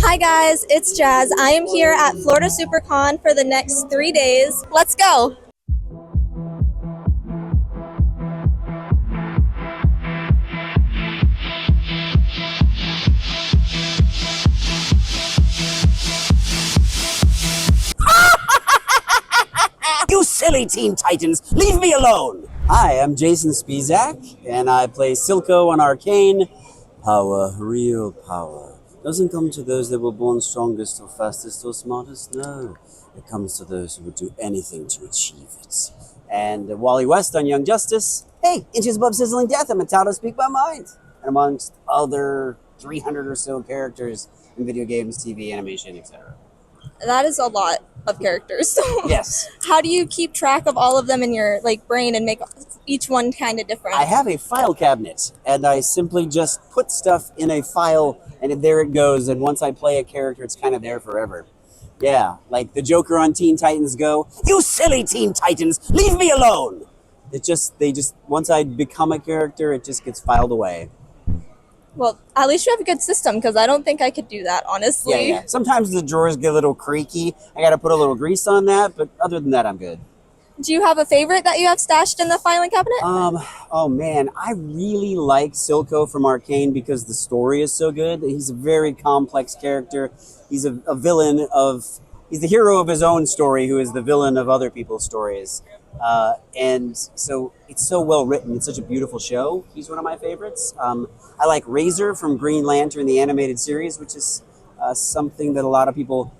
Hi guys, it's Jazz. I am here at Florida Supercon for the next 3 days. Let's go! You silly Teen Titans, leave me alone! Hi, I'm Jason Spisak, and I play Silko on Arcane. Power, real power, doesn't come to those that were born strongest or fastest or smartest, no. It comes to those who would do anything to achieve it. And Wally West on Young Justice. Hey, inches above sizzling death, I'm a tout to speak my mind. And amongst other 300 or so characters in video games, TV, animation, etc. That is a lot of characters. Yes. How do you keep track of all of them in your brain and make each one kind of different? I have a file cabinet, and I simply just put stuff in a file, and there it goes. And once I play a character, it's kind of there forever. Yeah, like the Joker on Teen Titans Go. You silly Teen Titans, leave me alone! Once I become a character, it just gets filed away. Well, at least you have a good system, because I don't think I could do that, honestly. Yeah. Sometimes the drawers get a little creaky. I got to put a little grease on that, but other than that, I'm good. Do you have a favorite that you have stashed in the filing cabinet? Oh man, I really like Silko from Arcane because the story is so good. He's a very complex character. He's a villain he's the hero of his own story who is the villain of other people's stories. And so it's so well written. It's such a beautiful show. He's one of my favorites. I like Razor from Green Lantern, the animated series, which is something that a lot of people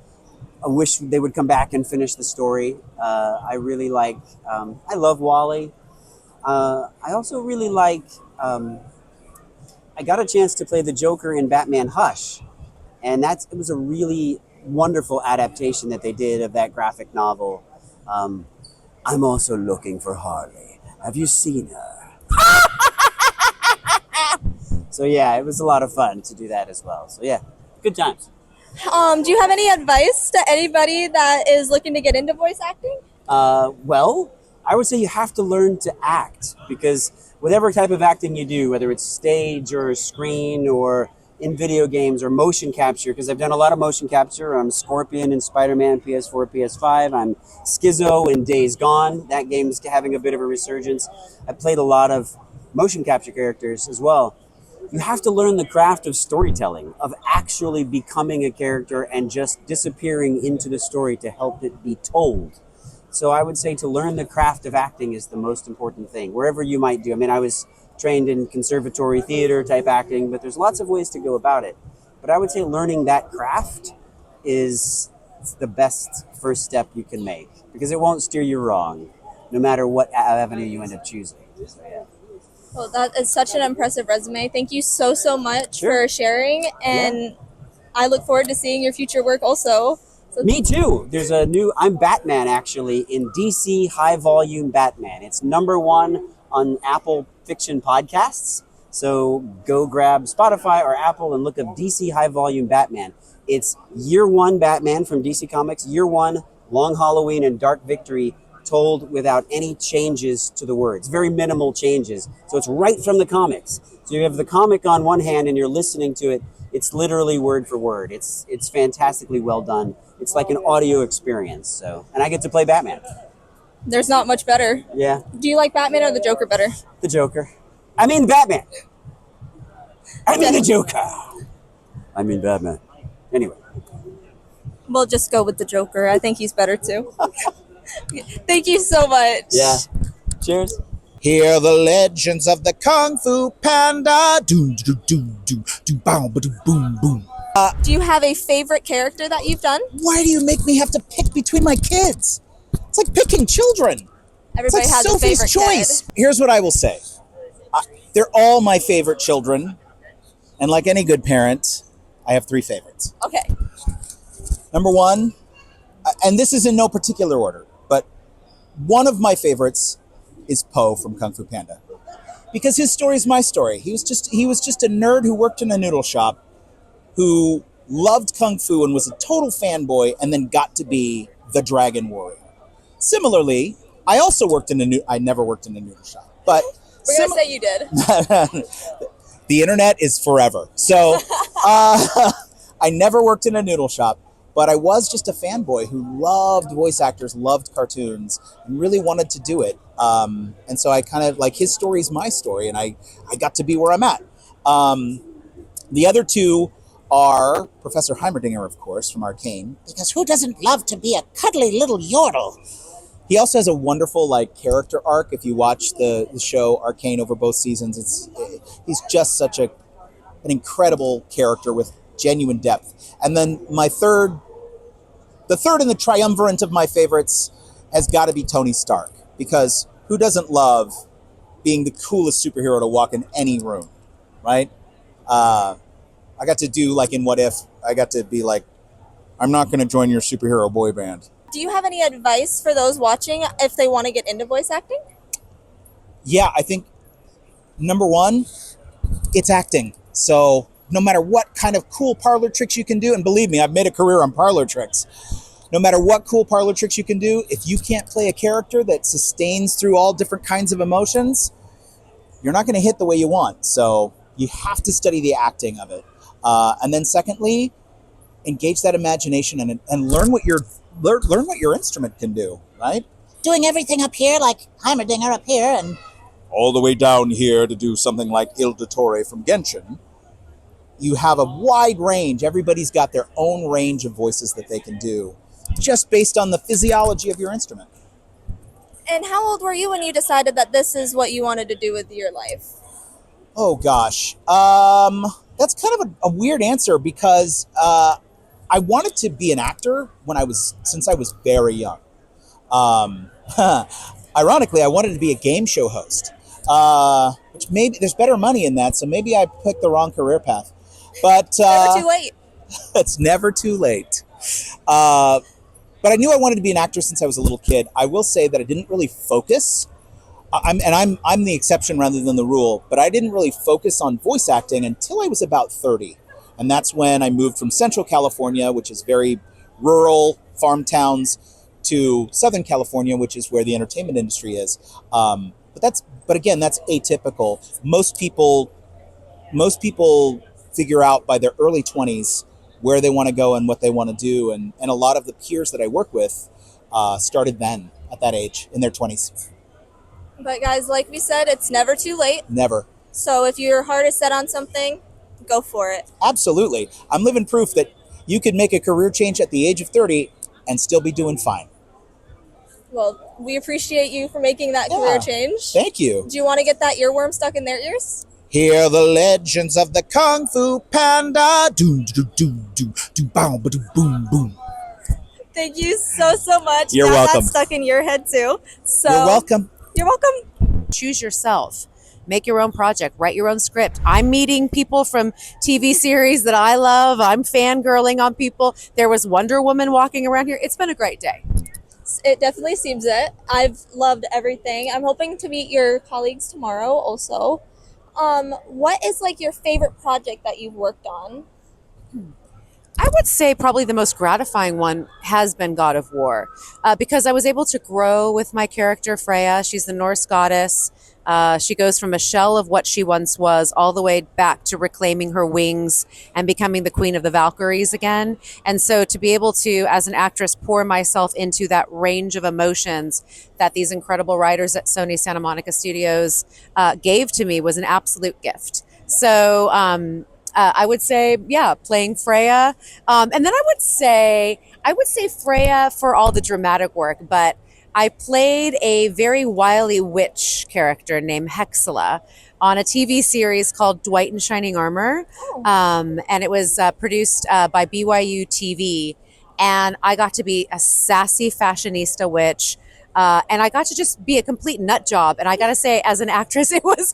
wish they would come back and finish the story. I really like, I love Wally. I also really like, I got a chance to play the Joker in Batman Hush. And it was a really wonderful adaptation that they did of that graphic novel. I'm also looking for Harley. Have you seen her? So yeah, it was a lot of fun to do that as well. So yeah, good times. Do you have any advice to anybody that is looking to get into voice acting? Well, I would say you have to learn to act, because whatever type of acting you do, whether it's stage or screen or in video games or motion capture, because I've done a lot of motion capture. I'm Scorpion in Spider-Man, PS4, PS5. I'm Schizo in Days Gone. That game's having a bit of a resurgence. I played a lot of motion capture characters as well. You have to learn the craft of storytelling, of actually becoming a character and just disappearing into the story to help it be told. So I would say to learn the craft of acting is the most important thing, wherever you might do. I mean, I was trained in conservatory theater type acting, but there's lots of ways to go about it. But I would say learning that craft is the best first step you can make, because it won't steer you wrong, no matter what avenue you end up choosing. So, yeah. Well, that is such an impressive resume. Thank you so much for sharing, and I look forward to seeing your future work also. So me too. There's I'm Batman actually in DC High Volume Batman. It's #1 on Apple Fiction Podcasts. So go grab Spotify or Apple and look up DC High Volume Batman. It's year 1 Batman from DC Comics, year 1, Long Halloween and Dark Victory, told without any changes to the words, very minimal changes. So it's right from the comics. So you have the comic on one hand and you're listening to it. It's literally word for word. It's fantastically well done. It's like an audio experience. So, and I get to play Batman. There's not much better. Yeah. Do you like Batman or the Joker better? The Joker. I mean Batman. I mean the Joker. I mean Batman. Anyway. We'll just go with the Joker. I think he's better too. Thank you so much. Yeah. Cheers. Hear the legends of the Kung Fu Panda. Do do do do do boom boom boom. Do you have a favorite character that you've done? Why do you make me have to pick between my kids? It's like picking children. Everybody it's like has Sophie's a favorite choice. kid. Here's what I will say. They're all my favorite children. And like any good parent, I have 3 favorites. Okay. #1, and this is in no particular order, but one of my favorites is Po from Kung Fu Panda. Because his story is my story. He was just a nerd who worked in a noodle shop, who loved Kung Fu and was a total fanboy, and then got to be the Dragon Warrior. Similarly, I also worked I never worked in a noodle shop, but we're gonna say you did. The internet is forever. So I never worked in a noodle shop, but I was just a fanboy who loved voice actors, loved cartoons, and really wanted to do it. And so I kind of like his story is my story, and I got to be where I'm at. The other two are Professor Heimerdinger, of course, from Arcane. Because who doesn't love to be a cuddly little yordle? He also has a wonderful like character arc. If you watch the show Arcane over both seasons, he's just such an incredible character with genuine depth. And then the third in the triumvirate of my favorites has got to be Tony Stark, because who doesn't love being the coolest superhero to walk in any room, right? I got to do like in What If, I got to be like, I'm not going to join your superhero boy band. Do you have any advice for those watching if they want to get into voice acting? Yeah, I think number one, it's acting. So no matter what kind of cool parlor tricks you can do, and believe me, I've made a career on parlor tricks. No matter what cool parlor tricks you can do, if you can't play a character that sustains through all different kinds of emotions, you're not going to hit the way you want. So you have to study the acting of it. And then secondly, engage that imagination and learn what your instrument can do, right? Doing everything up here like Heimerdinger up here and All the way down here to do something like Il Dottore from Genshin. You have a wide range. Everybody's got their own range of voices that they can do, just based on the physiology of your instrument. And how old were you when you decided that this is what you wanted to do with your life? Oh gosh, that's kind of a weird answer, because I wanted to be an actor since I was very young. Ironically, I wanted to be a game show host, which maybe there's better money in that, so maybe I picked the wrong career path. But Never too late. it's never too late. But I knew I wanted to be an actor since I was a little kid. I will say that I didn't really focus. I'm the exception rather than the rule, but I didn't really focus on voice acting until I was about 30. And that's when I moved from Central California, which is very rural farm towns, to Southern California, which is where the entertainment industry is. But again, that's atypical. Most people figure out by their early 20s where they want to go and what they want to do. And a lot of the peers that I work with started then, at that age, in their 20s. But guys, like we said, it's never too late. Never. So if your heart is set on something, go for it. Absolutely. I'm living proof that you could make a career change at the age of 30 and still be doing fine. Well, we appreciate you for making that career change. Thank you. Do you want to get that earworm stuck in their ears? Hear the legends of the Kung Fu Panda. Doom, do, do, do, do, boom, boom, boom. Thank you so much. You're Now welcome. That's stuck in your head too. So You're welcome. You're welcome. Choose yourself. Make your own project. Write your own script. I'm meeting people from TV series that I love. I'm fangirling on people. There was Wonder Woman walking around here. It's been a great day. It definitely seems it. I've loved everything. I'm hoping to meet your colleagues tomorrow also. What is like your favorite project that you've worked on? I would say probably the most gratifying one has been God of War, because I was able to grow with my character Freya. She's the Norse goddess. She goes from a shell of what she once was all the way back to reclaiming her wings and becoming the queen of the Valkyries again. And so to be able to, as an actress, pour myself into that range of emotions that these incredible writers at Sony Santa Monica Studios gave to me was an absolute gift. So I would say, yeah, playing Freya. And then I would say Freya for all the dramatic work, but I played a very wily witch character named Hexala on a TV series called Dwight in Shining Armor. And it was produced by BYU TV. And I got to be a sassy fashionista witch. And I got to just be a complete nut job. And I got to say, as an actress, it was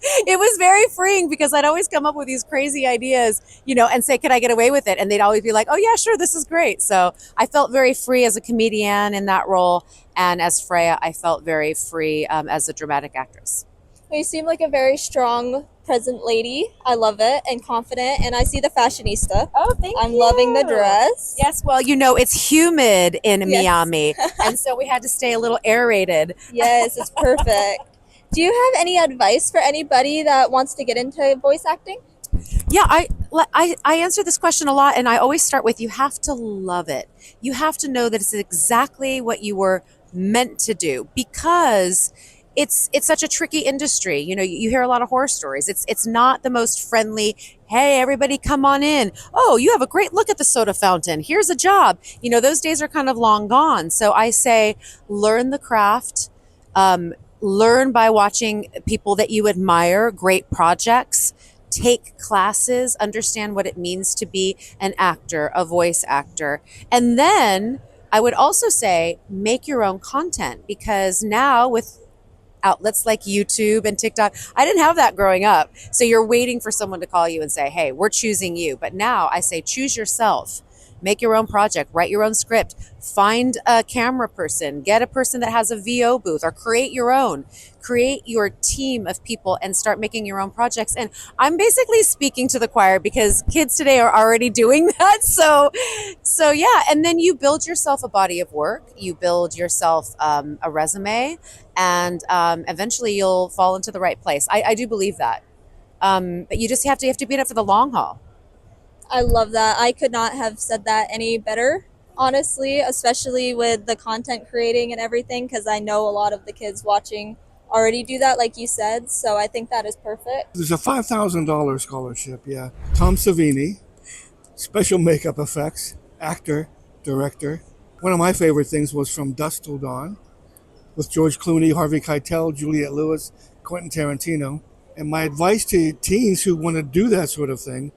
very freeing, because I'd always come up with these crazy ideas, and say, could I get away with it? And they'd always be like, oh yeah, sure, this is great. So I felt very free as a comedian in that role. And as Freya, I felt very free as a dramatic actress. You seem like a very strong, present lady. I love it, and confident. And I see the fashionista. Oh, thank you. I'm loving the dress. Yes, well, it's humid in Yes. Miami. And so we had to stay a little aerated. Yes, it's perfect. Do you have any advice for anybody that wants to get into voice acting? Yeah, I answer this question a lot, and I always start with you have to love it. You have to know that it's exactly what you were meant to do because it's such a tricky industry. You know, you hear a lot of horror stories. It's not the most friendly. Hey, everybody, come on in. Oh, you have a great look at the soda fountain. Here's a job. You know, those days are kind of long gone. So I say, learn the craft. Learn by watching people that you admire, great projects. Take classes, understand what it means to be an actor, a voice actor. And then I would also say make your own content because now with outlets like YouTube and TikTok, I didn't have that growing up. So you're waiting for someone to call you and say, hey, we're choosing you. But now I say choose yourself. Make your own project, write your own script, find a camera person, get a person that has a VO booth, or create your own. Create your team of people and start making your own projects. And I'm basically speaking to the choir because kids today are already doing that. So yeah. And then you build yourself a body of work, you build yourself a resume, and eventually you'll fall into the right place. I do believe that. But you have to be in it for the long haul. I love that. I could not have said that any better, honestly, especially with the content creating and everything, because I know a lot of the kids watching already do that, like you said. So I think that is perfect. There's a $5,000 scholarship, yeah. Tom Savini, special makeup effects, actor, director. One of my favorite things was From Dusk Till Dawn with George Clooney, Harvey Keitel, Juliette Lewis, Quentin Tarantino. And my advice to teens who want to do that sort of thing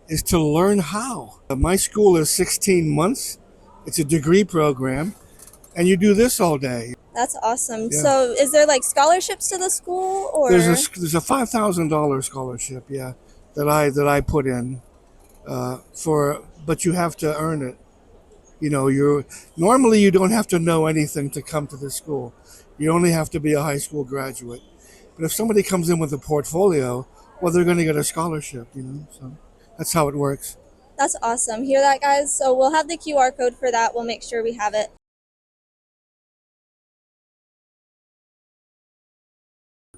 is to learn how. My school is 16 months. It's a degree program, and you do this all day. That's awesome. Yeah. So is there like scholarships to the school or? There's a $5,000 scholarship, yeah, that I put in but you have to earn it. You know, normally you don't have to know anything to come to this school. You only have to be a high school graduate. But if somebody comes in with a portfolio, well, they're going to get a scholarship, you know, so that's how it works. That's awesome. Hear that, guys? So we'll have the QR code for that. We'll make sure we have it.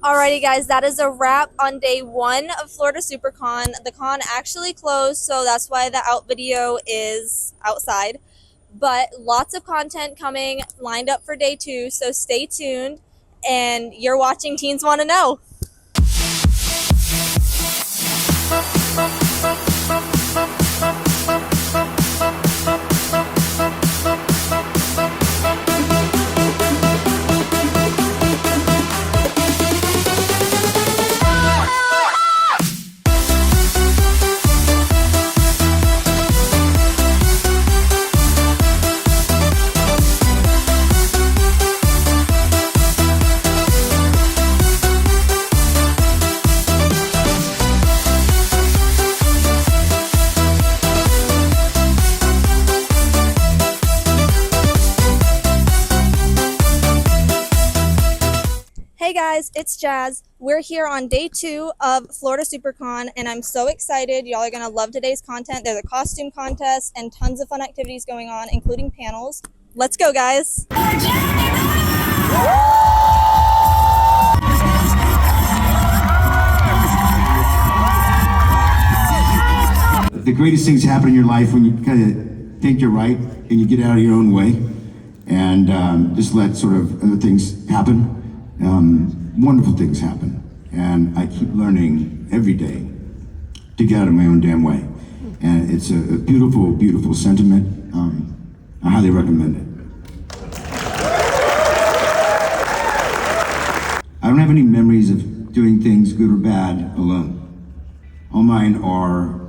Alrighty, guys, that is a wrap on day 1 of Florida Supercon. The con actually closed, so that's why the out video is outside. But lots of content coming lined up for day 2, so stay tuned. And you're watching Teens Want to Know. Hey guys, it's Jazz. We're here on day 2 of Florida Supercon, and I'm so excited. Y'all are gonna love today's content. There's a costume contest and tons of fun activities going on, including panels. Let's go, guys. The greatest things happen in your life when you kind of think you're right and you get out of your own way and just let sort of other things happen. Wonderful things happen, and I keep learning every day to get out of my own damn way. And it's a beautiful, beautiful sentiment. I highly recommend it. I don't have any memories of doing things good or bad alone. All mine are,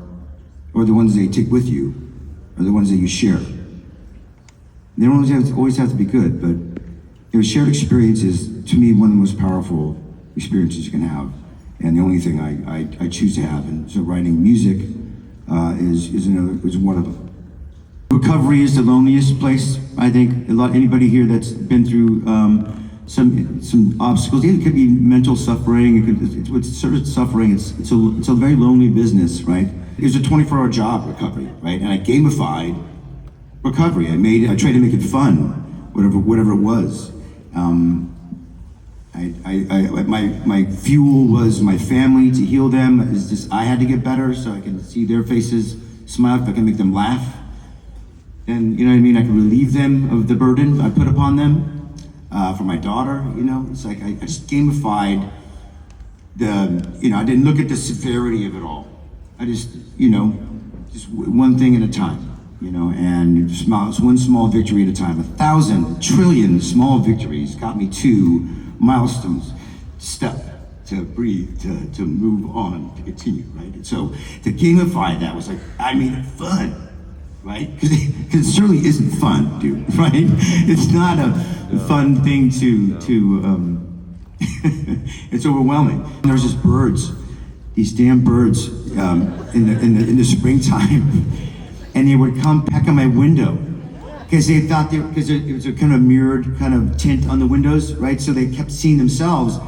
or the ones that you take with you, or the ones that you share. They don't always have to be good, but shared experience is, to me, one of the most powerful experiences you can have, and the only thing I choose to have. And so writing music is one of them. Recovery is the loneliest place, I think. Anybody here that's been through some obstacles, it could be mental suffering, it's sort of suffering, it's a very lonely business, right? It was a 24-hour job, recovery, right? And I gamified recovery. I tried to make it fun, whatever it was. My fuel was my family to heal them. It's just I had to get better so I can see their faces smile. If I can make them laugh, then you know what I mean. I can relieve them of the burden I put upon them. For my daughter, you know, it's like I just gamified I didn't look at the severity of it all. I just, just one thing at a time, and it's one small victory at a time. 1,000 trillion small victories got me to milestones, step, to breathe, to move on, to continue, right? And so to gamify that was like, I made it fun, right? Because it certainly isn't fun, dude, right? It's not a fun thing to it's overwhelming. There's just birds, these damn birds in the springtime, and they would come peck on my window because they thought because it was a kind of mirrored kind of tint on the windows, right? So they kept seeing themselves.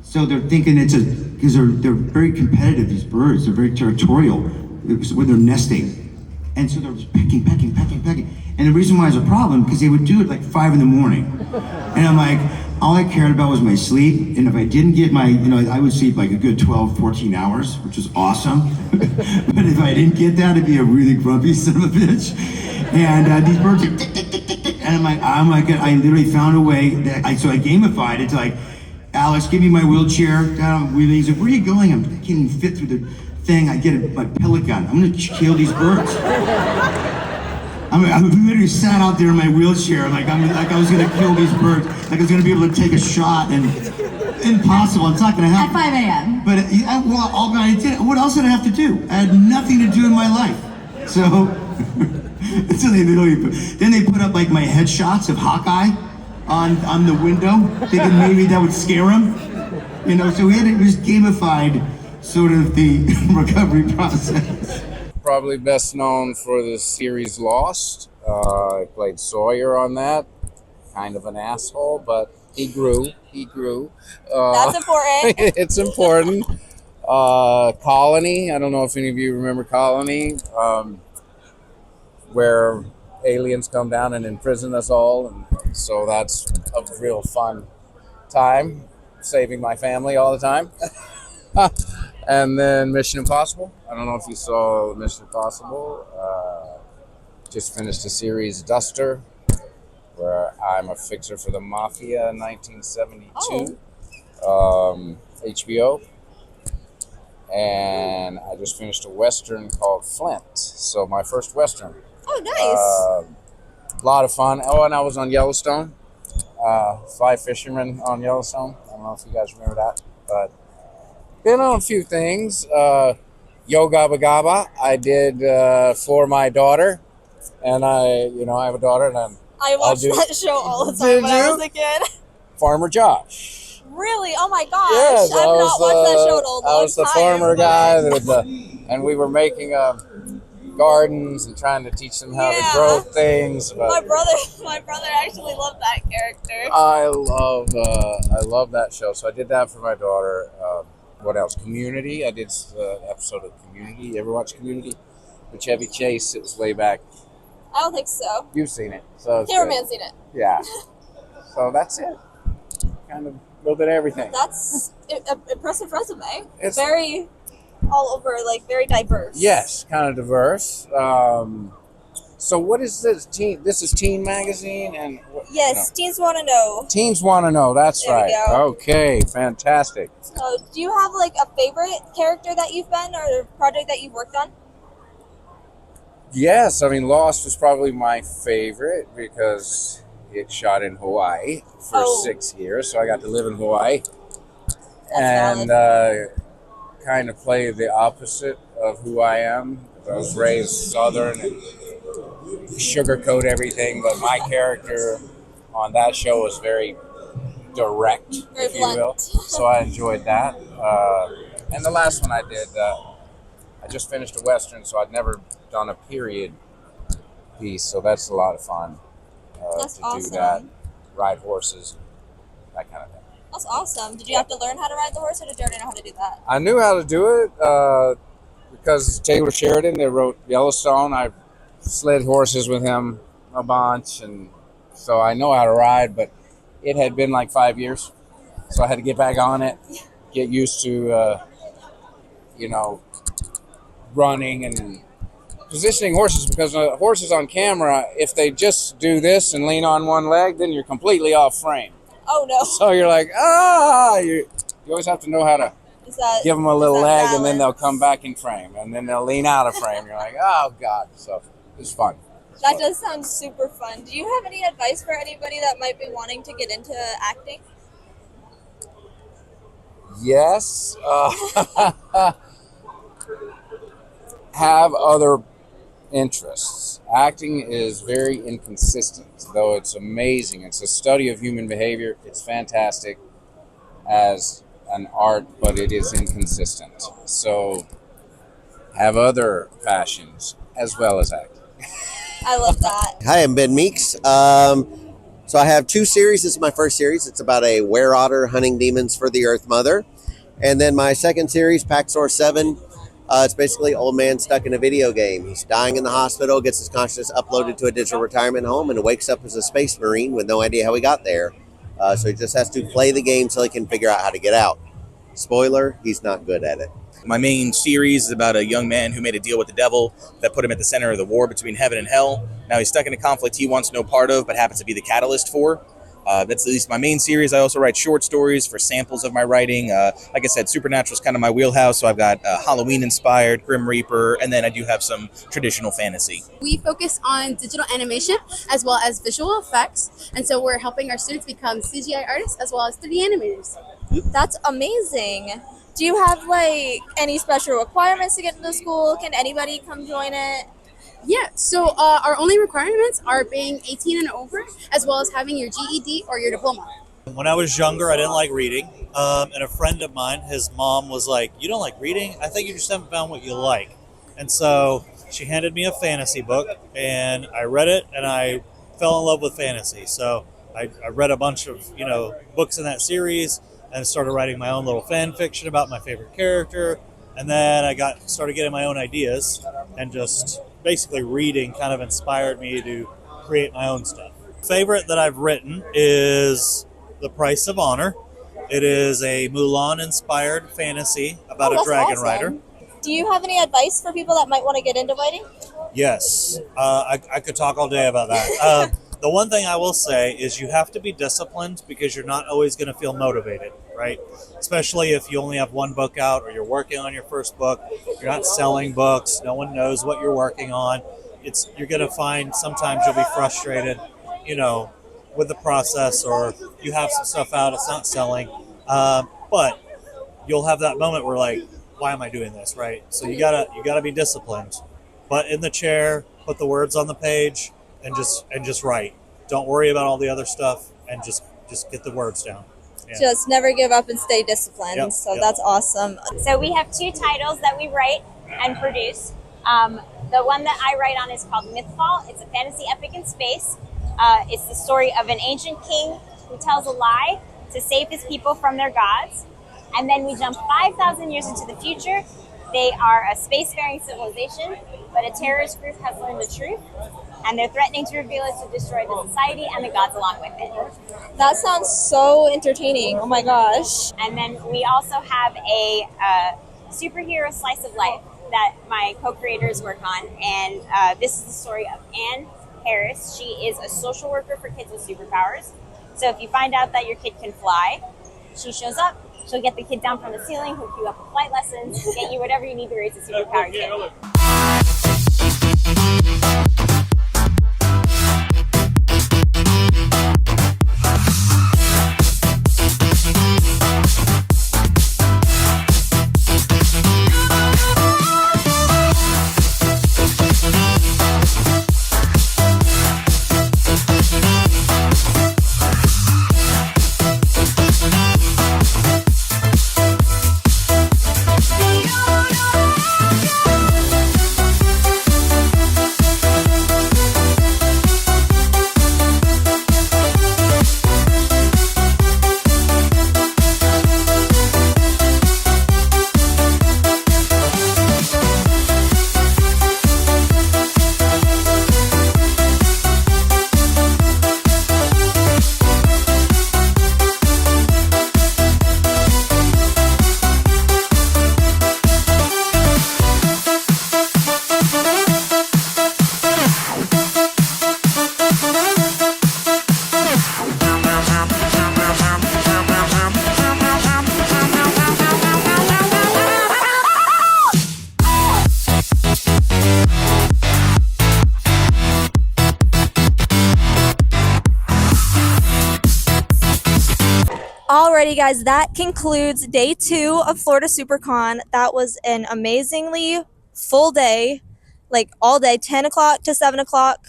So they're thinking because they're very competitive. These birds, they're very territorial when they're nesting, and so they're just pecking. And the reason why it's a problem because they would do it like 5 a.m, and I'm like. All I cared about was my sleep, and if I didn't get I would sleep like a good 12, 14 hours, which was awesome. But if I didn't get that, I'd be a really grumpy son of a bitch. And these birds are tick, and I'm like, oh my God, I literally found a way so I gamified it to like, Alex, give me my wheelchair, down wheeling. He's like, where are you going? I can't even fit through the thing. I get my pellet gun. I'm gonna kill these birds. I literally sat out there in my wheelchair like I was gonna kill these birds, like I was gonna be able to take a shot, and impossible. It's not gonna happen. At 5 a.m. But I did. What else did I have to do? I had nothing to do in my life. So, so they put up like my headshots of Hawkeye on the window, thinking maybe that would scare him. So it was gamified sort of the recovery process. Probably best known for the series Lost. I played Sawyer on that. Kind of an asshole, but he grew. That's important. It's important. Colony. I don't know if any of you remember Colony, where aliens come down and imprison us all. And so that's a real fun time, saving my family all the time. And then Mission Impossible. I don't know if you saw Mission Impossible. Just finished a series, Duster, where I'm a fixer for the Mafia in 1972. HBO. And I just finished a Western called Flint. So my first Western. Oh, nice. A lot of fun. Oh, and I was on Yellowstone. 5 fishermen on Yellowstone. I don't know if you guys remember that, but been on a few things. Yo Gabba Gabba I did for my daughter, and I have a daughter, and I watched that show all the time when I was a kid. Farmer Josh. Really? Oh my gosh! Yes, I've not watched that show in a long time. I was the farmer guy, and we were making gardens and trying to teach them how to grow things. But my brother actually loved that character. I love that show, so I did that for my daughter. What else? Community. I did an episode of Community. You ever watch Community? With Chevy Chase. It was way back. I don't think so. You've seen it. So Cameraman's seen it. Yeah. So that's it. Kind of a little bit of everything. That's an impressive resume. It's very all over, like very diverse. Yes, kind of diverse. So what is this? This is Teen Magazine? And yes, Teens Want to Know. Teens Want to Know, that's there right. Okay, fantastic. So do you have like a favorite character that you've been or a project that you've worked on? Yes, I mean Lost was probably my favorite because it shot in Hawaii for 6 years, so I got to live in Hawaii. That's and kind of play the opposite of who I am. I was raised Southern and sugarcoat everything, but my character on that show was very direct, if you will. So I enjoyed that. And the last one I did, I just finished a Western, so I'd never done a period piece, so that's a lot of fun that's to awesome. do that, ride horses, that kind of thing. That's awesome. Did you have to learn how to ride the horse, or did you already know how to do that? I knew how to do it because Taylor Sheridan, they wrote Yellowstone. I sled horses with him a bunch, and so I know how to ride, but it had been like 5 years So I had to get back on it, get used to, running and positioning horses, because horses on camera, if they just do this and lean on one leg, then you're completely off frame. Oh no. So you're like, you always have to know how to give them a little leg, balance. And then they'll come back in frame, and then they'll lean out of frame. You're like, oh God. So it's fun. That does sound super fun. Do you have any advice for anybody that might be wanting to get into acting? Yes. Have other interests. Acting is very inconsistent, though it's amazing. It's a study of human behavior. It's fantastic as an art, but it is inconsistent. So have other passions as well as acting. I love that. Hi, I'm Ben Meeks. So I have 2 series. This is my first series. It's about a were-otter hunting demons for the Earth Mother. And then my second series, Paxor 7, it's basically old man stuck in a video game. He's dying in the hospital, gets his consciousness uploaded to a digital retirement home, and wakes up as a space marine with no idea how he got there. So he just has to play the game so he can figure out how to get out. Spoiler, he's not good at it. My main series is about a young man who made a deal with the devil that put him at the center of the war between heaven and hell. Now he's stuck in a conflict he wants no part of, but happens to be the catalyst for. That's at least my main series. I also write short stories for samples of my writing. Like I said, Supernatural is kind of my wheelhouse, so I've got Halloween-inspired, Grim Reaper, and then I do have some traditional fantasy. We focus on digital animation as well as visual effects, and so we're helping our students become CGI artists as well as 3D animators. That's amazing. Do you have any special requirements to get into school? Can anybody come join it? Yeah, so our only requirements are being 18 and over, as well as having your GED or your diploma. When I was younger, I didn't like reading. And a friend of mine, his mom was like, "You don't like reading? I think you just haven't found what you like." And so she handed me a fantasy book, and I read it, and I fell in love with fantasy. So I read a bunch of books in that series, and started writing my own little fan fiction about my favorite character. And then I started getting my own ideas, and just basically reading kind of inspired me to create my own stuff. Favorite that I've written is The Price of Honor. It is a Mulan-inspired fantasy about a dragon rider. Do you have any advice for people that might want to get into writing? Yes, I could talk all day about that. The one thing I will say is you have to be disciplined, because you're not always going to feel motivated, right? Especially if you only have one book out, or you're working on your first book, you're not selling books, no one knows what you're working on. You're going to find sometimes you'll be frustrated, with the process, or you have some stuff out, it's not selling. But you'll have that moment where why am I doing this, right? So you gotta be disciplined. But in the chair, put the words on the page, and just write. Don't worry about all the other stuff, and just get the words down. Yeah. Just never give up and stay disciplined. Yep, That's awesome. So we have 2 titles that we write and produce. The one that I write on is called Mythfall. It's a fantasy epic in space. It's the story of an ancient king who tells a lie to save his people from their gods. And then we jump 5,000 years into the future. They are a spacefaring civilization, but a terrorist group has learned the truth, and they're threatening to reveal it to destroy the society and the gods along with it. That sounds so entertaining. Oh my gosh. And then we also have a superhero slice of life that my co-creators work on, and this is the story of Anne Harris. She is a social worker for kids with superpowers. So if you find out that your kid can fly, she shows up, she'll get the kid down from the ceiling, hook you up with flight lessons, get you whatever you need to raise a superpowered kid. Alrighty, guys, that concludes day 2 of Florida Supercon. That was an amazingly full day, like all day, 10 o'clock to 7 o'clock.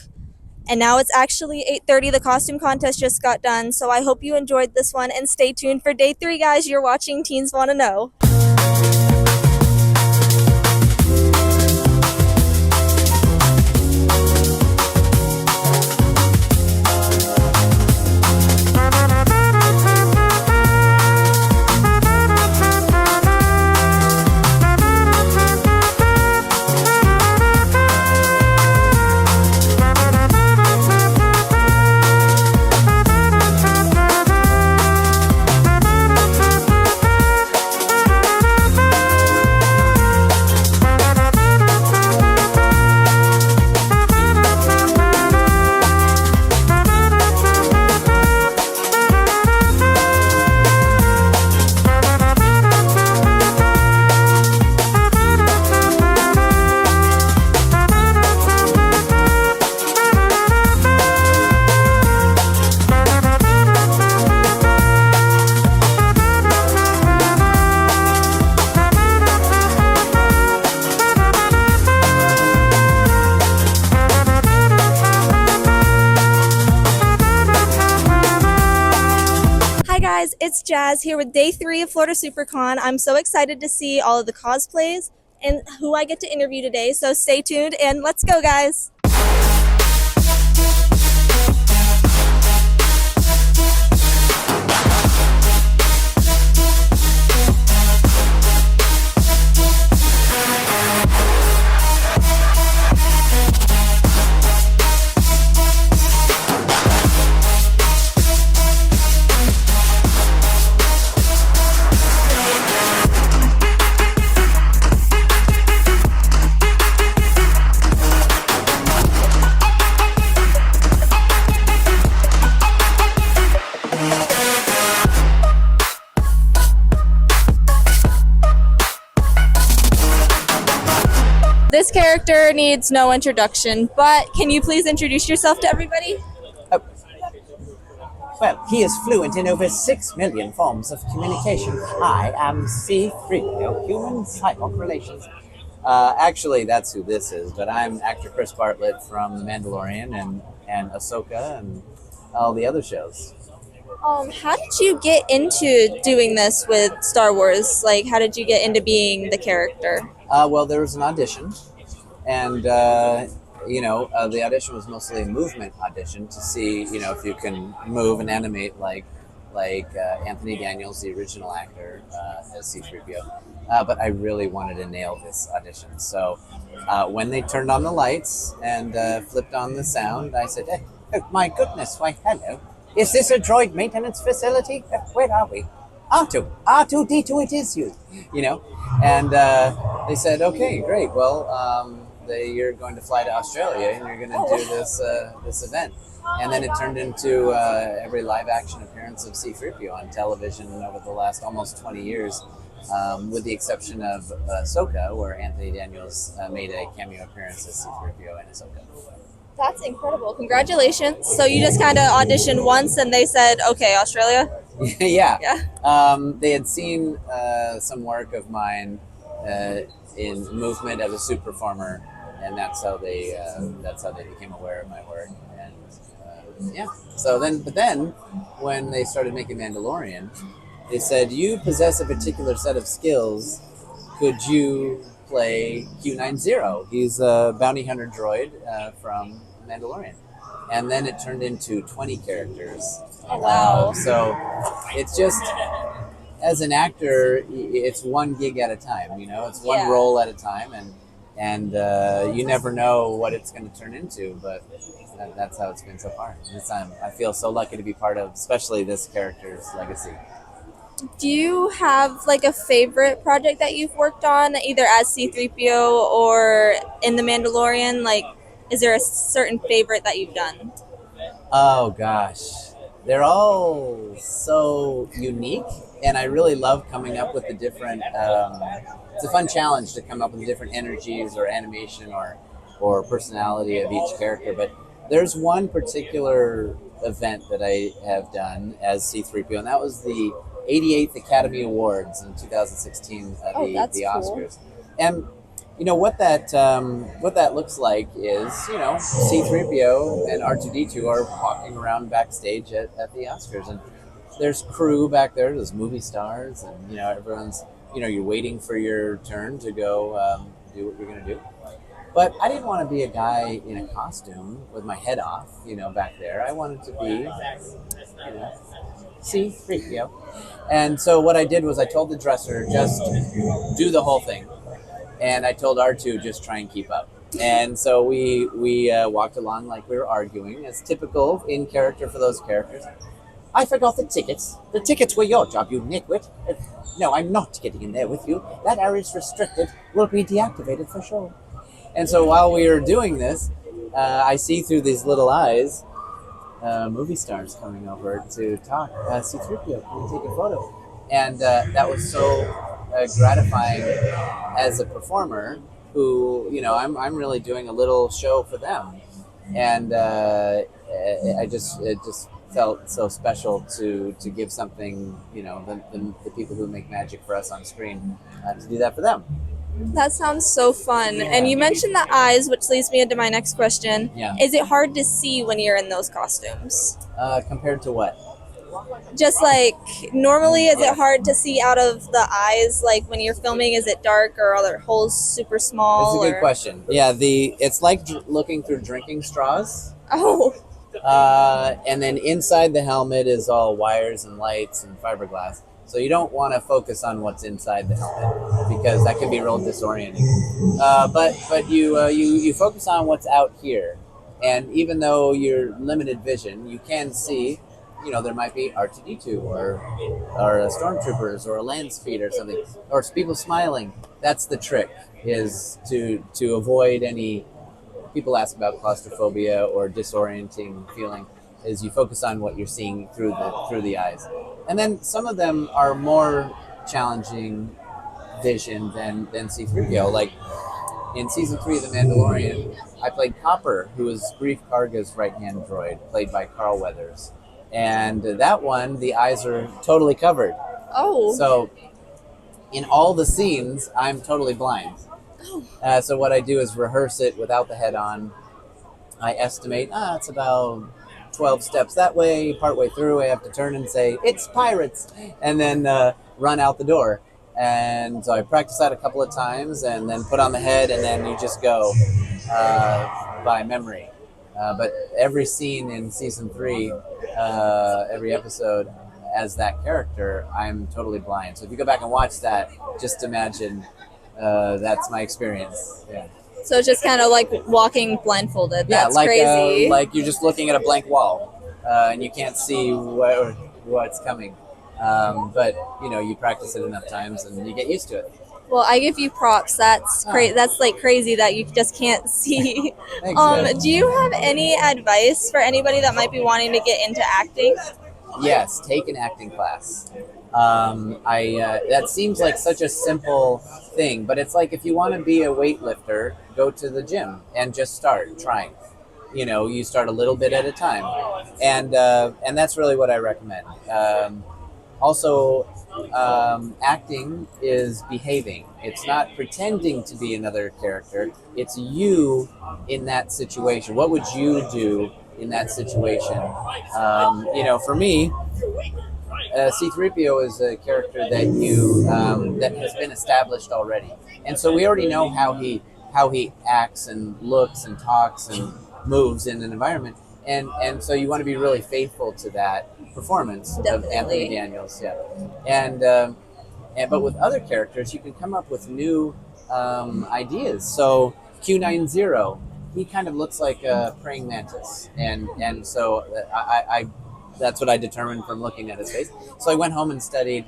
And now it's actually 8:30. The costume contest just got done. So I hope you enjoyed this one, and stay tuned for day 3, guys. You're watching Teens Wanna Know. It's Jazz here with day 3 of Florida Supercon. I'm so excited to see all of the cosplays and who I get to interview today, so stay tuned and let's go, guys. This character needs no introduction, but can you please introduce yourself to everybody? Well, he is fluent in over 6 million forms of communication. I am C3PO, Human Cyborg Relations. Actually, that's who this is, but I'm actor Chris Bartlett from The Mandalorian and Ahsoka and all the other shows. How did you get into doing this with Star Wars? Like, how did you get into being the character? Well, there was an audition, and the audition was mostly a movement audition to see, if you can move and animate like Anthony Daniels, the original actor, as C-3PO. But I really wanted to nail this audition. So when they turned on the lights and flipped on the sound, I said, hey, oh my goodness, why hello. Is this a droid maintenance facility? Where are we? R2D2 it is you, And they said, okay, great. Well, you're going to fly to Australia and you're going to do this event. And then it turned into every live action appearance of C-3PO on television over the last almost 20 years, with the exception of Ahsoka, where Anthony Daniels made a cameo appearance as C-3PO in Ahsoka. That's incredible. Congratulations. So you just kind of auditioned once and they said, okay, Australia? Yeah. They had seen some work of mine in movement as a suit performer, and that's how they became aware of my work. And but then when they started making Mandalorian, they said, you possess a particular set of skills. Could you play Q90? He's a bounty hunter droid from Mandalorian. And then it turned into 20 characters. Wow. So it's just, as an actor, it's one gig at a time, it's one role at a time, and you never know what it's going to turn into, but that's how it's been so far. This time, I feel so lucky to be part of, especially this character's legacy. Do you have like a favorite project that you've worked on, either as C-3PO or in The Mandalorian? Like, is there a certain favorite that you've done? Oh gosh, they're all so unique, and I really love coming up with the different. It's a fun challenge to come up with different energies or animation or personality of each character. But there's one particular event that I have done as C-3PO, and that was the 88th Academy Awards in 2016 at that's the cool. Oscars. And what that looks like is, C-3PO and R2-D2 are walking around backstage at the Oscars, and there's crew back there, there's movie stars, and everyone's, you're waiting for your turn to go do what you're going to do. But I didn't want to be a guy in a costume with my head off, back there. I wanted to be, C-3PO. And so what I did was I told the dresser, just do the whole thing. And I told R2, just try and keep up. And so we walked along like we were arguing, as typical in character for those characters. I forgot the tickets. The tickets were your job, you nitwit. No, I'm not getting in there with you. That area's restricted. Will be deactivated for sure. And so while we were doing this, I see through these little eyes movie stars coming over to talk. C-3PO, can we take a photo? And that was so gratifying as a performer who, I'm really doing a little show for them. And it just felt so special to give something, the people who make magic for us on screen, to do that for them. That sounds so fun. And you mentioned the eyes, which leads me into my next question. Yeah. Is it hard to see when you're in those costumes? Compared to what? Just like, normally, is it hard to see out of the eyes? Like, when you're filming, is it dark or are there holes super small? That's a good question. Yeah, it's like looking through drinking straws. Oh. And then inside the helmet is all wires and lights and fiberglass. So you don't want to focus on what's inside the helmet because that can be real disorienting. But you focus on what's out here, and even though you're limited vision, you can see. There might be R2-D2 or stormtroopers or a land speed or something, or people smiling. That's the trick, is to avoid any. People ask about claustrophobia or disorienting feeling. Is you focus on what you're seeing through the eyes. And then some of them are more challenging vision than C-3PO. Like in season 3 of The Mandalorian, I played Copper, who was Grief Karga's right-hand droid, played by Carl Weathers. And that one, the eyes are totally covered. Oh. So in all the scenes, I'm totally blind. Oh. So what I do is rehearse it without the head on. I estimate, it's about 12 steps that way. Partway through, I have to turn and say, "It's pirates," and then run out the door. And so I practice that a couple of times, and then put on the head, and then you just go by memory. But every scene in season 3, every episode, as that character, I'm totally blind. So if you go back and watch that, just imagine that's my experience. Yeah. So it's just kind of like walking blindfolded. That's crazy. Like you're just looking at a blank wall, and you can't see what's coming. But you practice it enough times, and you get used to it. Well, I give you props. That's That's like crazy that you just can't see. Thanks, do you have any advice for anybody that might be wanting to get into acting? Yes, take an acting class. That seems like such a simple thing, but it's like if you want to be a weightlifter, go to the gym and just start trying. You start a little bit at a time, and that's really what I recommend. Also, acting is behaving. It's not pretending to be another character. It's you in that situation. What would you do in that situation? For me, C-3PO is a character that that has been established already, and so we already know how he acts and looks and talks and moves in an environment, and so you want to be really faithful to that performance of Anthony Daniels, but with other characters you can come up with new ideas. So Q90, he kind of looks like a praying mantis, and so I that's what I determined from looking at his face. So I went home and studied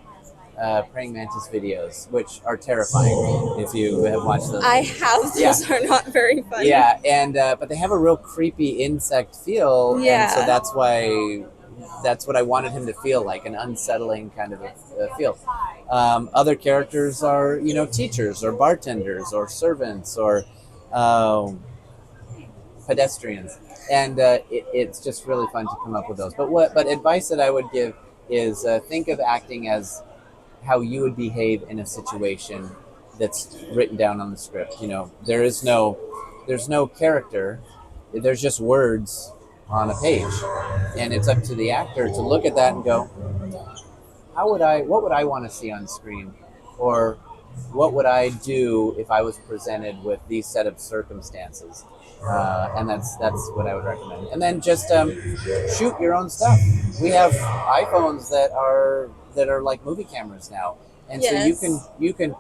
praying mantis videos, which are terrifying if you have watched those. I have. Those are not very funny. Yeah, and but they have a real creepy insect feel, Yeah. and so that's what I wanted him to feel like, an unsettling kind of a feel. Other characters are, teachers or bartenders or servants or pedestrians, and it's just really fun to come up with those. But advice that I would give is think of acting as how you would behave in a situation that's written down on the script. You know, there's no character, there's just words on a page, and it's up to the actor to look at that and go, what would I want to see on screen, or what would I do if I was presented with these set of circumstances? And that's what I would recommend. And then just shoot your own stuff. We have iPhones that are like movie cameras now, and Yes. so you can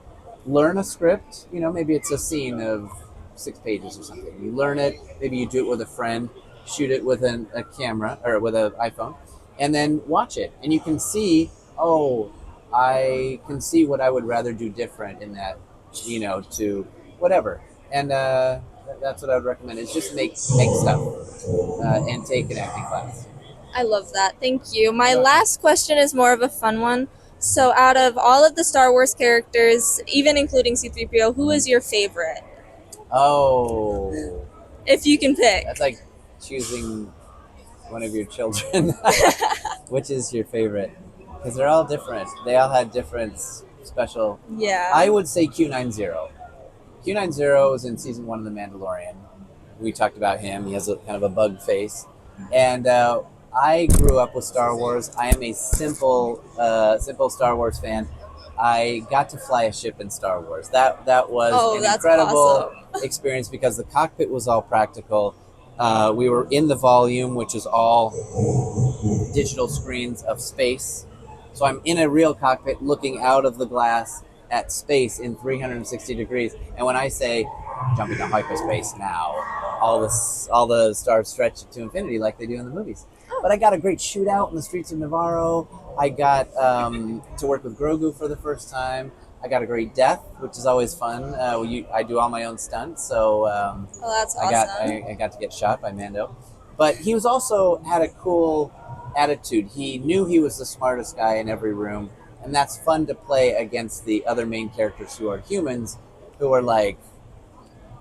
learn a script. You know, maybe it's a scene of 6 pages or something. You learn it. Maybe you do it with a friend. Shoot it with a camera or with an iPhone, and then watch it. And you can see, I can see what I would rather do different in that, you know, to whatever. And that's what I would recommend, is just make stuff and take an acting class. I love that. Thank you. My last question is more of a fun one. So out of all of the Star Wars characters, even including C-3PO, who is your favorite? Oh. If you can pick. That's like choosing one of your children. Which is your favorite? Because they're all different. They all had different special... Yeah. I would say Q90. Q90 was in season 1 of The Mandalorian. We talked about him. He has a kind of a bug face. And I grew up with Star Wars. I am a simple Star Wars fan. I got to fly a ship in Star Wars. That was an incredible experience because the cockpit was all practical. We were in the volume, which is all digital screens of space. So I'm in a real cockpit looking out of the glass at space in 360 degrees. And when I say jumping to hyperspace now, all the stars stretch to infinity like they do in the movies. But I got a great shootout in the streets of Navarro. I got to work with Grogu for the first time. I got a great death, which is always fun. I do all my own stunts, so that's awesome. I got to get shot by Mando. But he was also had a cool attitude. He knew he was the smartest guy in every room, and that's fun to play against the other main characters who are humans, who are like,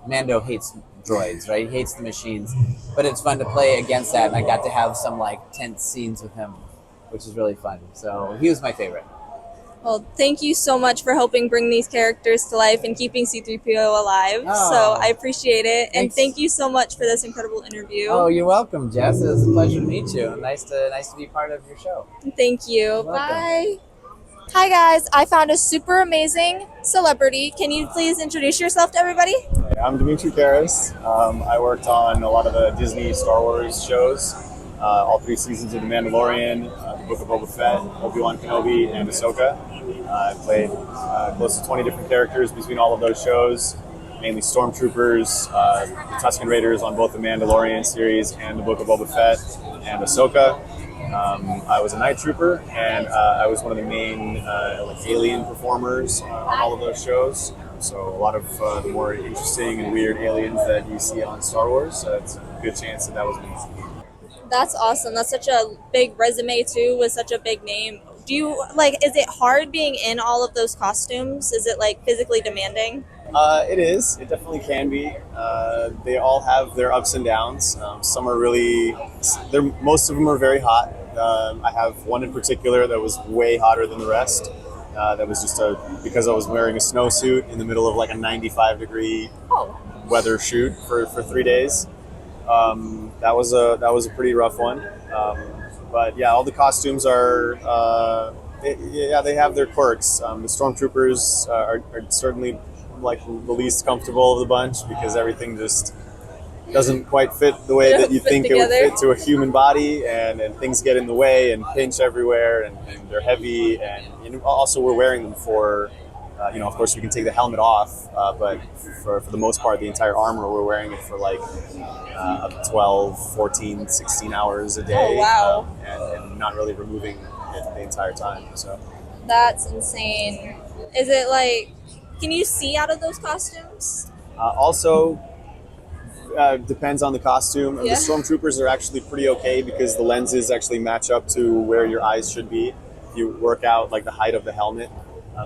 Mando hates droids, right? He hates the machines, but it's fun to play against that, and I got to have some like tense scenes with him, which is really fun. So he was my favorite. Well, thank you so much for helping bring these characters to life and keeping C-3PO alive. So I appreciate it. And Thanks. thank you so much for this incredible interview. Oh, you're welcome, Jess. It was a pleasure to meet you. Nice to be part of your show. Thank you. welcome. Bye. Hi, guys. I found a super amazing celebrity. Can you please introduce yourself to everybody? I'm Dmitriy. I worked on a lot of the Disney Star Wars shows, all 3 seasons of The Mandalorian, the Book of Boba Fett, Obi-Wan Kenobi, and Ahsoka. I played close to 20 different characters between all of those shows, mainly Stormtroopers, the Tusken Raiders on both the Mandalorian series and the Book of Boba Fett, and Ahsoka. I was a night trooper, and I was one of the main alien performers on all of those shows. So a lot of the more interesting and weird aliens that you see on Star Wars. It's a good chance that was me. That's awesome. That's such a big resume, too, with such a big name. Do you, is it hard being in all of those costumes? Is it, physically demanding? It is. It definitely can be. They all have their ups and downs. Some are most of them are very hot. I have one in particular that was way hotter than the rest. That was just because I was wearing a snowsuit in the middle of a 95-degree weather shoot for 3 days. That was a pretty rough one. But yeah, all the costumes are they have their quirks. The Stormtroopers are certainly the least comfortable of the bunch because everything just doesn't quite fit the way that you think it would fit to a human body, and things get in the way and pinch everywhere, and they're heavy, and also we're wearing them for of course we can take the helmet off, but for the most part the entire armor we're wearing it for up 12, 14, 16 hours a day. Oh, wow. And not really removing it the entire time. So That's insane. Is it can you see out of those costumes? also depends on the costume. Yeah. The Stormtroopers are actually pretty okay because the lenses actually match up to where your eyes should be if you work out the height of the helmet.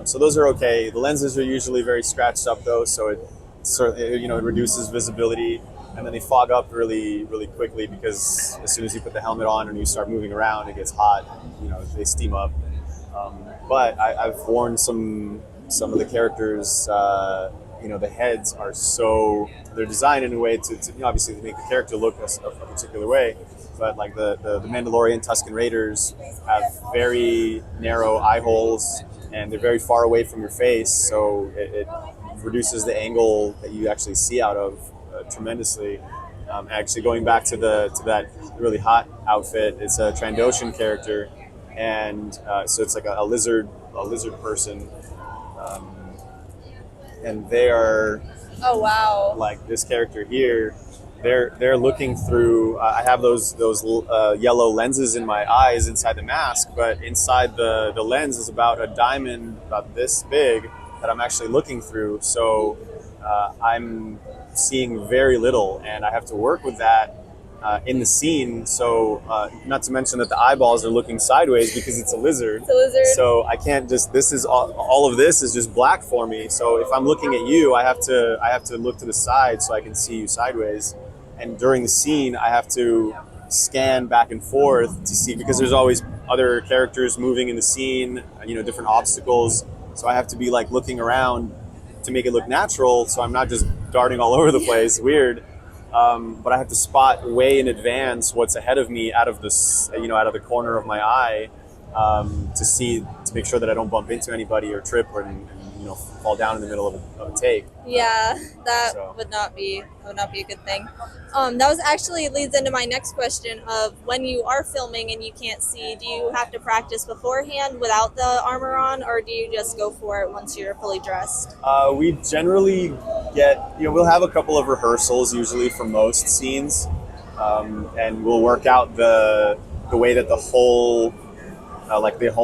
So those are okay. The lenses are usually very scratched up though, so it reduces visibility. and then they fog up really, really quickly because as soon as you put the helmet on and you start moving around, it gets hot. You know, they steam up. But I've worn some of the characters. You know, the heads are they're designed in a way to you know, obviously to make the character look a particular way. But like the Mandalorian Tusken Raiders have very narrow eye holes, and they're very far away from your face, so it reduces the angle that you actually see out of tremendously. Actually, going back to that really hot outfit, it's a Trandoshan character, and so it's like a lizard person, and they are. Oh wow! Like this character here, they're looking through. I have those yellow lenses in my eyes inside the mask, but inside the lens is about a diamond, about this big, that I'm actually looking through. So I'm seeing very little, and I have to work with that in the scene. So not to mention that the eyeballs are looking sideways because it's a lizard. It's a lizard. So I can't just. This is all of this is just black for me. So if I'm looking at you, I have to look to the side so I can see you sideways. And during the scene, I have to scan back and forth to see, because there's always other characters moving in the scene, you know, different obstacles. So I have to be like looking around to make it look natural. So I'm not just darting all over the place, weird. But I have to spot way in advance what's ahead of me out of the corner of my eye, to make sure that I don't bump into anybody or trip or fall down in the middle of a take. Yeah, that would not be a good thing. That was actually leads into my next question of when you are filming and you can't see, do you have to practice beforehand without the armor on, or do you just go for it once you're fully dressed? We generally we'll have a couple of rehearsals usually for most scenes, and we'll work out the way that the whole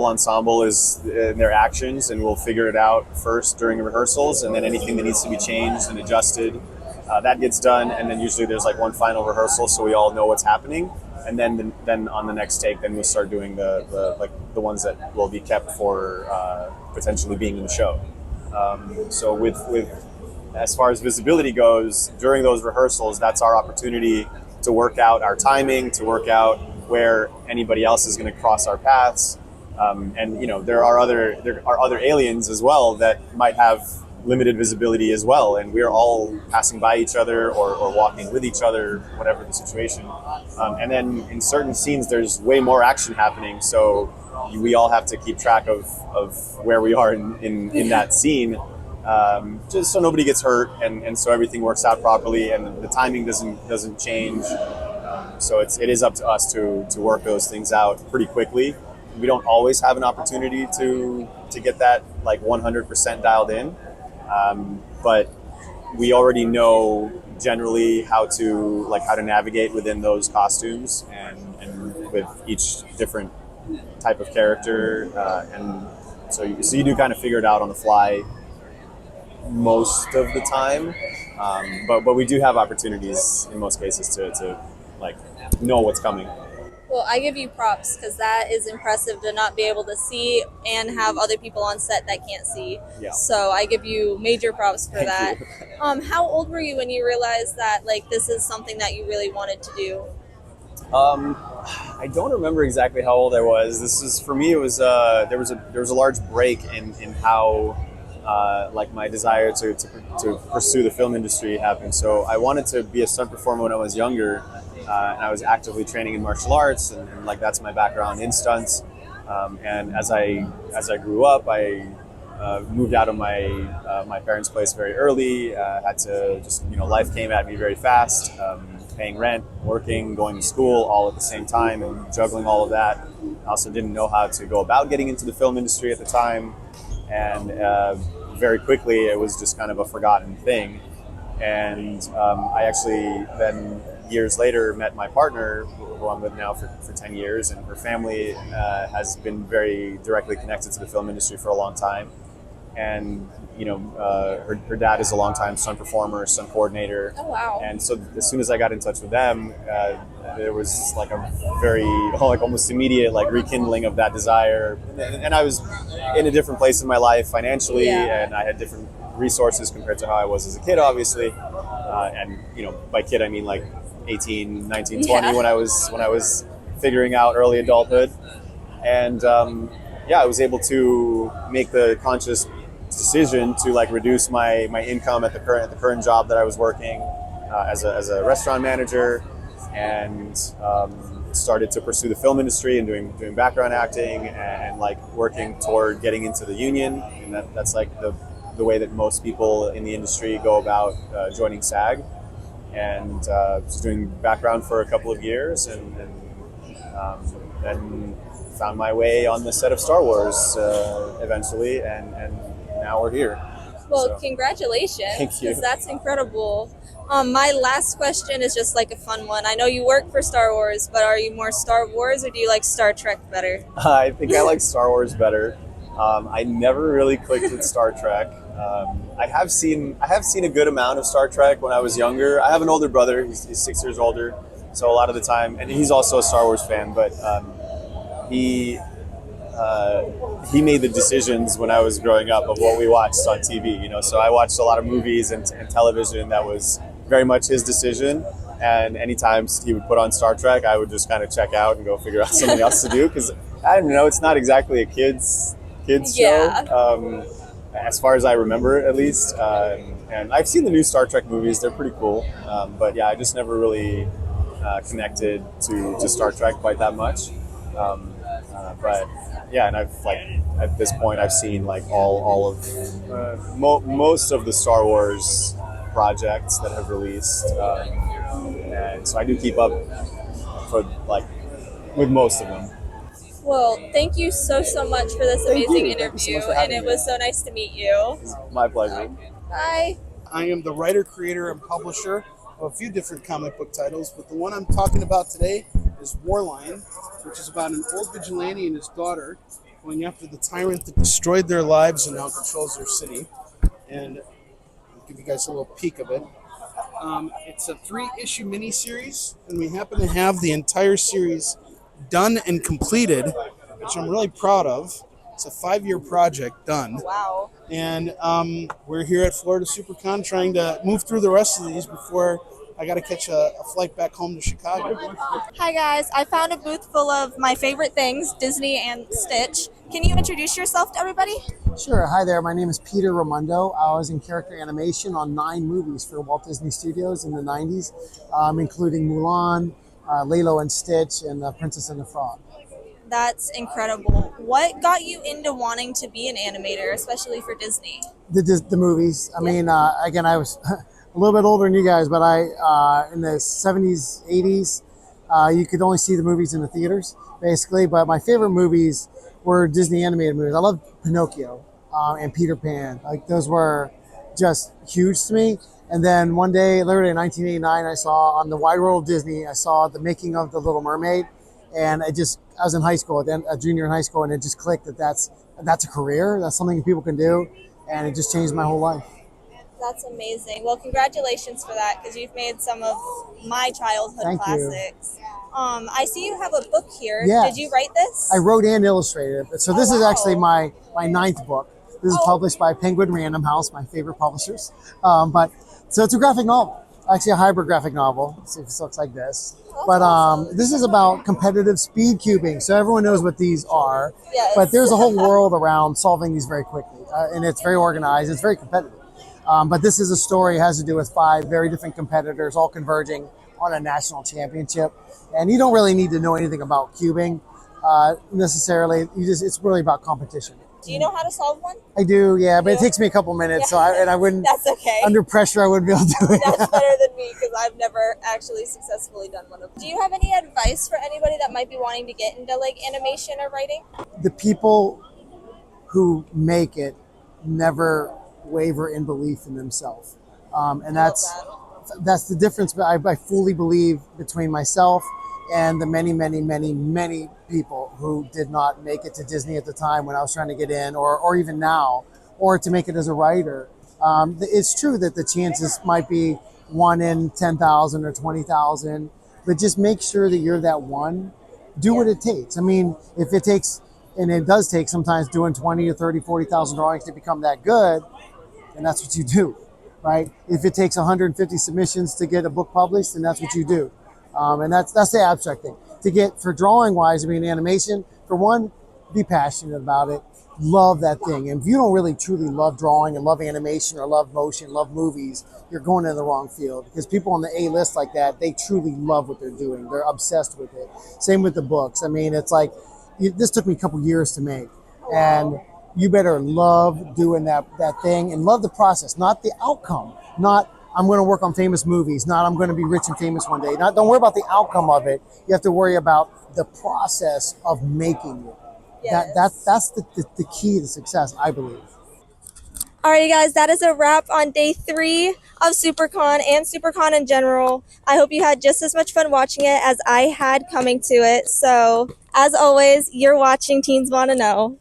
ensemble is in their actions, and we'll figure it out first during the rehearsals, and then anything that needs to be changed and adjusted, that gets done, and then usually there's like one final rehearsal so we all know what's happening, and then on the next take, then we'll start doing the ones that will be kept for potentially being in the show. So with as far as visibility goes, during those rehearsals, that's our opportunity to work out our timing, to work out where anybody else is going to cross our paths, and there are other aliens as well that might have limited visibility as well, and we're all passing by each other or walking with each other, whatever the situation. And then in certain scenes, there's way more action happening, so we all have to keep track of where we are in that scene, just so nobody gets hurt, and so everything works out properly, and the timing doesn't change. So it is up to us to work those things out pretty quickly. We don't always have an opportunity to get that like 100% dialed in, but we already know generally how to navigate within those costumes and with each different type of character, and so you do kind of figure it out on the fly most of the time, but we do have opportunities in most cases to know what's coming. Well, I give you props because that is impressive to not be able to see and have other people on set that can't see. Yeah. So I give you major props for that. How old were you when you realized that this is something that you really wanted to do? I don't remember exactly how old I was. This is, for me, it was there was a large break in how my desire to pursue the film industry happened. So I wanted to be a stunt performer when I was younger, and I was actively training in martial arts, and that's my background in stunts. And as I grew up, I moved out of my parents' place very early. Had to just life came at me very fast. Paying rent, working, going to school, all at the same time, and juggling all of that. I also didn't know how to go about getting into the film industry at the time, and very quickly it was just kind of a forgotten thing. And I actually then years later met my partner, who I'm with now for 10 years, and her family has been very directly connected to the film industry for a long time. And her dad is a longtime stunt performer, stunt coordinator. Oh wow! And so as soon as I got in touch with them, there was a very almost immediate rekindling of that desire. And I was in a different place in my life financially, and I had different resources compared to how I was as a kid, obviously. And by kid I mean like 18, 19, 20 when I was figuring out early adulthood. And I was able to make the conscious decision to like reduce my income at the current job that I was working as a restaurant manager, and started to pursue the film industry and doing background acting and like working toward getting into the union. And that's like the way that most people in the industry go about joining SAG. And was doing background for a couple of years, and then found my way on the set of Star Wars eventually, and now we're here. Well, So, congratulations. thank you. 'Cause that's incredible. My last question is just like a fun one. I know you work for Star Wars, but are you more Star Wars or do you like Star Trek better? I think I like Star Wars better. I never really clicked with Star Trek. I have seen a good amount of Star Trek when I was younger. I have an older brother; he's 6 years older, so a lot of the time, and he's also a Star Wars fan. But he made the decisions when I was growing up of what we watched on TV. So I watched a lot of movies and television that was very much his decision. And anytime he would put on Star Trek, I would just kind of check out and go figure out something else to do, because I don't know, it's not exactly a kids show, as far as I remember, at least. And I've seen the new Star Trek movies; they're pretty cool. But yeah, I just never really connected to Star Trek quite that much. But yeah, and I've like at this point I've seen like all of most of the Star Wars projects that have released, and so I do keep up with most of them. Well, thank you so much for this Thank amazing you. Thank you so interview, much for and having it me. was so nice to meet you. My pleasure. Bye. I am the writer, creator, and publisher of a few different comic book titles, but the one I'm talking about today is Warline, which is about an old vigilante and his daughter going after the tyrant that destroyed their lives and now controls their city. And I'll give you guys a little peek of it. It's a 3-issue miniseries, and we happen to have the entire series done and completed, which I'm really proud of. It's a 5-year project done. Wow. And we're here at Florida Supercon trying to move through the rest of these before I got to catch a flight back home to Chicago. Hi guys, I found a booth full of my favorite things, Disney and Stitch. Can you introduce yourself to everybody? Sure. Hi there. My name is Peter Raymundo. I was in character animation on 9 movies for Walt Disney Studios in the 90s, including Mulan, Lilo and Stitch, and Princess and the Frog. That's incredible. What got you into wanting to be an animator, especially for Disney? The movies. I mean, again, I was a little bit older than you guys, but in the 70s, 80s, you could only see the movies in the theaters, basically. But my favorite movies were Disney animated movies. I loved Pinocchio and Peter Pan. Like, those were just huge to me. And then one day, literally in 1989, I saw on the Wide World of Disney, I saw the making of The Little Mermaid. And I was in high school, then a junior in high school, and it just clicked that that's a career. That's something people can do. And it just changed my whole life. That's amazing. Well, congratulations for that, because you've made some of my childhood Thank you. classics. I see you have a book here. Yes. Did you write this? I wrote and illustrated it. So this is actually my 9th book. This is published by Penguin Random House, my favorite publishers. So it's a graphic novel, actually a hybrid graphic novel. Let's see if this looks like this. But this is about competitive speed cubing. So everyone knows what these are. Yes. But there's a whole world around solving these very quickly. And it's very organized. It's very competitive. But this is a story, it has to do with 5 very different competitors all converging on a national championship. And you don't really need to know anything about cubing necessarily. It's really about competition. Do you know how to solve one? I do, yeah, but it takes me a couple minutes, so I wouldn't. That's okay. Under pressure, I wouldn't be able to do it. That's better than me, because I've never actually successfully done one of them. Do you have any advice for anybody that might be wanting to get into like animation or writing? The people who make it never waver in belief in themselves, and that's the difference. But I fully believe between myself and the many people who did not make it to Disney at the time when I was trying to get in, or even now, or to make it as a writer. It's true that the chances might be 1 in 10,000 or 20,000, but just make sure that you're that one. Do what it takes. I mean, if it takes, and it does take sometimes doing 20 to 30, 40,000 drawings to become that good, then that's what you do, right? If it takes 150 submissions to get a book published, then that's what you do. And that's the abstract thing. To get, for drawing wise, I mean, animation, for one, be passionate about it. Love that thing. And if you don't really truly love drawing and love animation or love motion, love movies, you're going in the wrong field. Because people on the A list like that, they truly love what they're doing. They're obsessed with it. Same with the books. I mean, it's like, this took me a couple years to make. And you better love doing that thing and love the process, not the outcome. Not, I'm going to work on famous movies, not I'm going to be rich and famous one day. Not, don't worry about the outcome of it. You have to worry about the process of making it. Yes. That's the key to success, I believe. Alrighty guys, that is a wrap on day 3 of Supercon and Supercon in general. I hope you had just as much fun watching it as I had coming to it. So, as always, you're watching Teens Wanna Know.